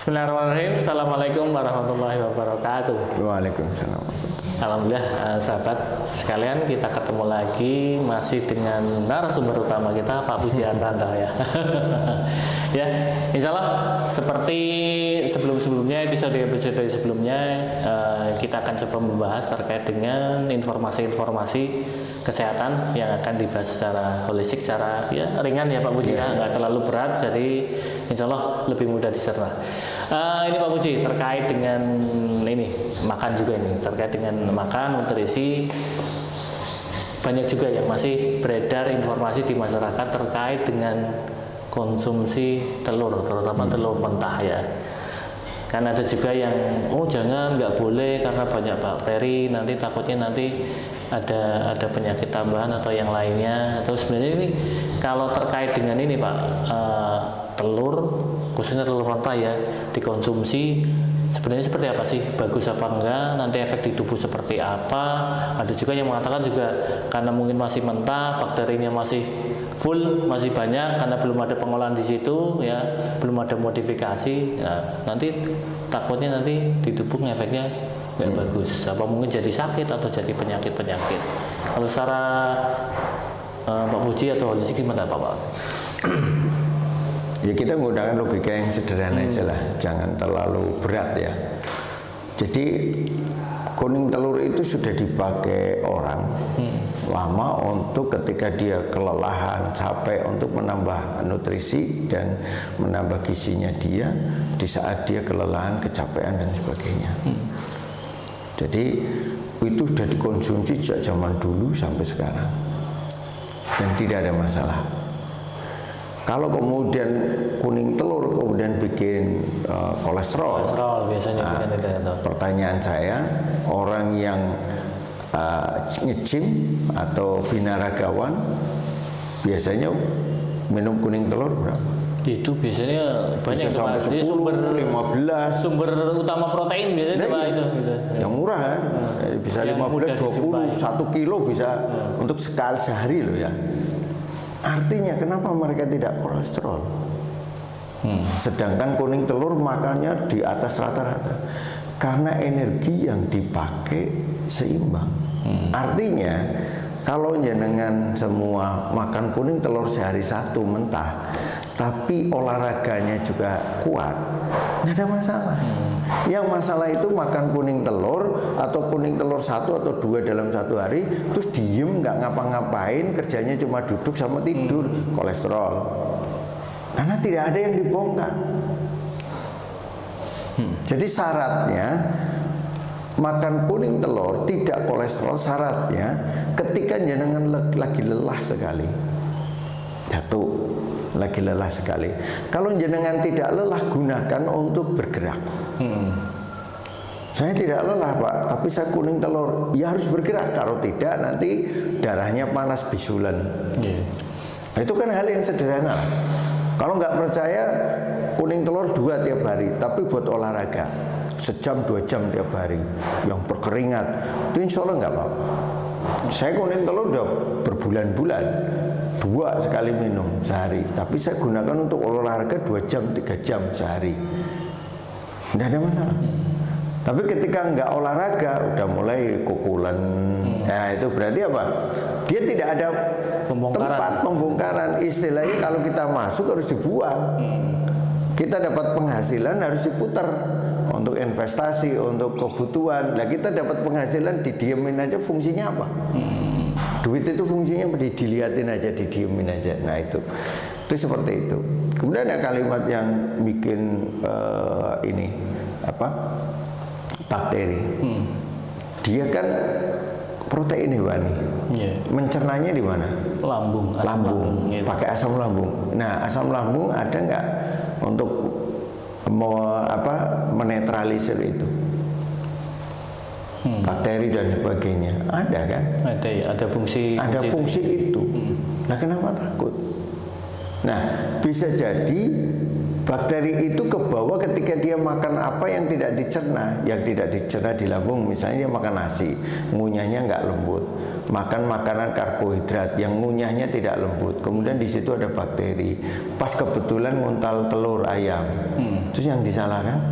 Bismillahirrahmanirrahim. Assalamualaikum warahmatullahi wabarakatuh. Waalaikumsalam. Alhamdulillah, sahabat sekalian, kita ketemu lagi masih dengan narasumber utama kita, Pak Puji Artanto ya. Ya, insya Allah seperti sebelumnya, episode sebelumnya, kita akan coba membahas terkait dengan informasi-informasi kesehatan yang akan dibahas secara holistik, secara ya ringan ya Pak Puji, ya nggak terlalu berat, jadi insya Allah lebih mudah dicerna. Ini Pak Puji terkait dengan ini makan juga, ini terkait dengan makan, nutrisi. Banyak juga yang masih beredar informasi di masyarakat terkait dengan konsumsi telur, terutama telur mentah ya. Kan ada juga yang jangan, nggak boleh karena banyak bakteri, nanti takutnya nanti ada penyakit tambahan atau yang lainnya. Atau sebenarnya ini kalau terkait dengan ini Pak, telur khususnya telur mentah ya dikonsumsi sebenarnya seperti apa sih, bagus apa enggak, nanti efek di tubuh seperti apa. Ada juga yang mengatakan juga karena mungkin masih mentah, bakterinya masih full, masih banyak karena belum ada pengolahan di situ ya, belum ada modifikasi. Nah, nanti takutnya nanti di tubuh efeknya nggak bagus, apa mungkin jadi sakit atau jadi penyakit-penyakit. Kalau secara Pak Puji atau holistik gimana Pak? Ya kita menggunakan logika yang sederhana aja lah, jangan terlalu berat ya. Jadi kuning telur itu sudah dipakai orang lama untuk ketika dia kelelahan, capek, untuk menambah nutrisi dan menambah gizinya dia di saat dia kelelahan, kecapean dan sebagainya. Jadi itu sudah dikonsumsi sejak zaman dulu sampai sekarang dan tidak ada masalah. Kalau kemudian kuning telur kemudian bikin kolesterol Biasanya pertanyaan saya, orang yang nge-gym atau binaragawan biasanya minum kuning telur berapa? Itu biasanya banyak sampai 10, sumber 15. Sumber utama protein biasanya Pak itu. Yang murah kan, bisa 15, 20, 1 kilo bisa untuk sekali sehari loh ya. Artinya kenapa mereka tidak kolesterol? Sedangkan kuning telur makannya di atas rata-rata. Karena energi yang dipakai seimbang. Artinya kalau jenengan semua makan kuning telur sehari satu mentah, tapi olahraganya juga kuat, nggak ada masalah. Yang masalah itu makan kuning telur atau kuning telur 1 atau 2 dalam 1 hari, terus diem nggak ngapa-ngapain, kerjanya cuma duduk sama tidur, kolesterol. Karena tidak ada yang dibongkar. Jadi syaratnya makan kuning telur tidak kolesterol, syaratnya ketika jenengan lagi lelah sekali, jatuh, lagi lelah sekali. Kalau jenengan tidak lelah, gunakan untuk bergerak. Saya tidak lelah Pak, tapi saya kuning telur, ya harus bergerak. Kalau tidak nanti darahnya panas bisulan. Nah, itu kan hal yang sederhana. Kalau nggak percaya, kuning telur 2 tiap hari, tapi buat olahraga sejam 2 jam tiap hari, yang berkeringat, itu insya Allah nggak apa-apa. Saya kuning telur udah berbulan-bulan, 2 sekali minum sehari, tapi saya gunakan untuk olahraga 2 jam 3 jam sehari, nggak ada masalah. Tapi ketika nggak olahraga udah mulai kukulan, nah itu berarti apa? Dia tidak ada tempat pembongkaran. Istilahnya kalau kita masuk harus dibuang. Kita dapat penghasilan harus diputar untuk investasi, untuk kebutuhan. Nah kita dapat penghasilan didiemin aja, fungsinya apa? Duit itu fungsinya dilihatin aja, didiemin aja. Nah itu seperti itu. Kemudian ada kalimat yang bikin ini apa? Bakteri. Dia kan protein hewani. Mencernanya di mana? Lambung. Gitu. Pakai asam lambung. Nah, asam lambung ada nggak untuk menetralisir itu? Bakteri dan sebagainya. Ada kan? Ada ya, ada fungsi itu. Nah, kenapa takut? Nah, bisa jadi Bakteri itu ke bawah ketika dia makan apa yang tidak dicerna. Yang tidak dicerna di lambung, misalnya dia makan nasi, ngunyahnya nggak lembut. Makan makanan karbohidrat yang ngunyahnya tidak lembut. Kemudian di situ ada bakteri. Pas kebetulan nguntal telur ayam. Terus yang disalahkan?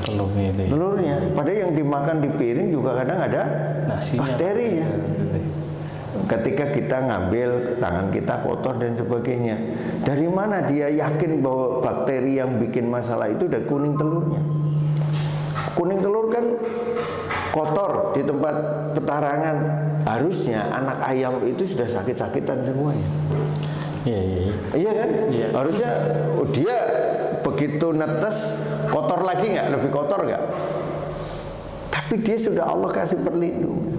Telurnya itu. Telurnya. Padahal yang dimakan di piring juga kadang ada Nasinya. bakterinya. Ketika kita ngambil, tangan kita kotor dan sebagainya. Dari mana dia yakin bahwa bakteri yang bikin masalah itu dari kuning telurnya? Kuning telur kan kotor di tempat petarangan. Harusnya anak ayam itu sudah sakit-sakitan semuanya. Iya kan? Iya. Harusnya dia begitu netes kotor lagi nggak? Lebih kotor nggak? Tapi dia sudah Allah kasih perlindungan.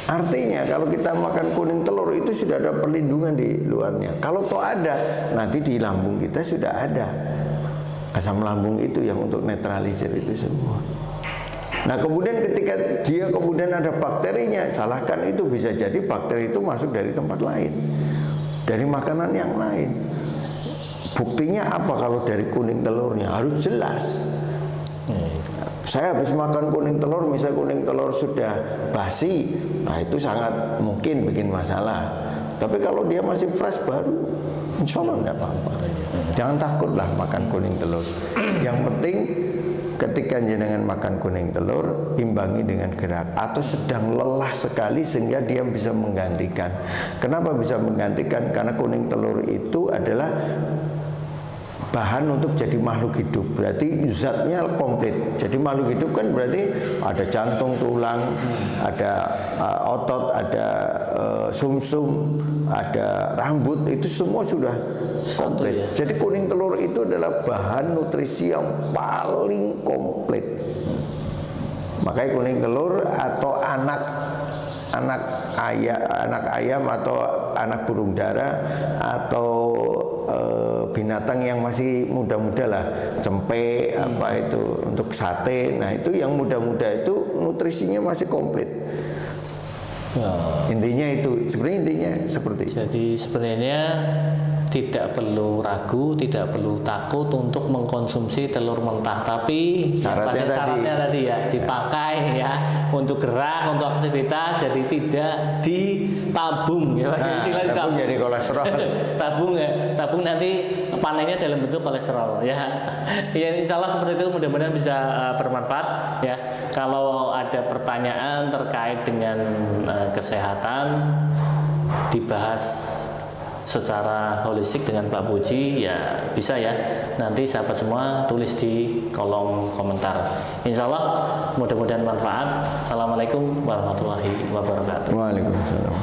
Artinya kalau kita makan kuning telur itu sudah ada perlindungan di luarnya. Kalau toh ada, nanti di lambung kita sudah ada asam lambung itu yang untuk netralisir itu semua. Nah kemudian ketika dia kemudian ada bakterinya, salahkan itu, bisa jadi bakteri itu masuk dari tempat lain, dari makanan yang lain. Buktinya apa kalau dari kuning telurnya? Harus jelas. Saya habis makan kuning telur, misalnya kuning telur sudah basi, nah itu sangat mungkin bikin masalah. Tapi kalau dia masih fresh baru, insya Allah nggak apa-apa. Jangan takutlah makan kuning telur. Yang penting ketika jenengan makan kuning telur, imbangi dengan gerak. Atau sedang lelah sekali sehingga dia bisa menggantikan. Kenapa bisa menggantikan? Karena kuning telur itu adalah bahan untuk jadi makhluk hidup, berarti zatnya komplit. Jadi makhluk hidup kan berarti ada jantung, tulang, ada otot, ada sumsum, ada rambut, itu semua sudah komplit. Jadi kuning telur itu adalah bahan nutrisi yang paling komplit. Makanya kuning telur atau anak ayam atau anak burung dara atau binatang yang masih muda-muda lah, cempe apa itu untuk sate. Nah itu yang muda-muda itu nutrisinya masih komplit. Intinya itu, sebenarnya intinya seperti itu. Jadi sebenarnya tidak perlu ragu, tidak perlu takut untuk mengkonsumsi telur mentah, tapi syaratnya tadi ya dipakai ya untuk gerak, untuk aktivitas, jadi tidak ditabung ya. Tabung jadi kolesterol. tabung nanti panennya dalam bentuk kolesterol ya. Ya insya Allah seperti itu, mudah-mudahan bisa bermanfaat ya. Kalau ada pertanyaan terkait dengan kesehatan dibahas secara holistik dengan Pak Puji ya bisa ya, nanti sahabat semua tulis di kolom komentar. Insya Allah mudah-mudahan manfaat. Assalamualaikum warahmatullahi wabarakatuh. Waalaikumsalam.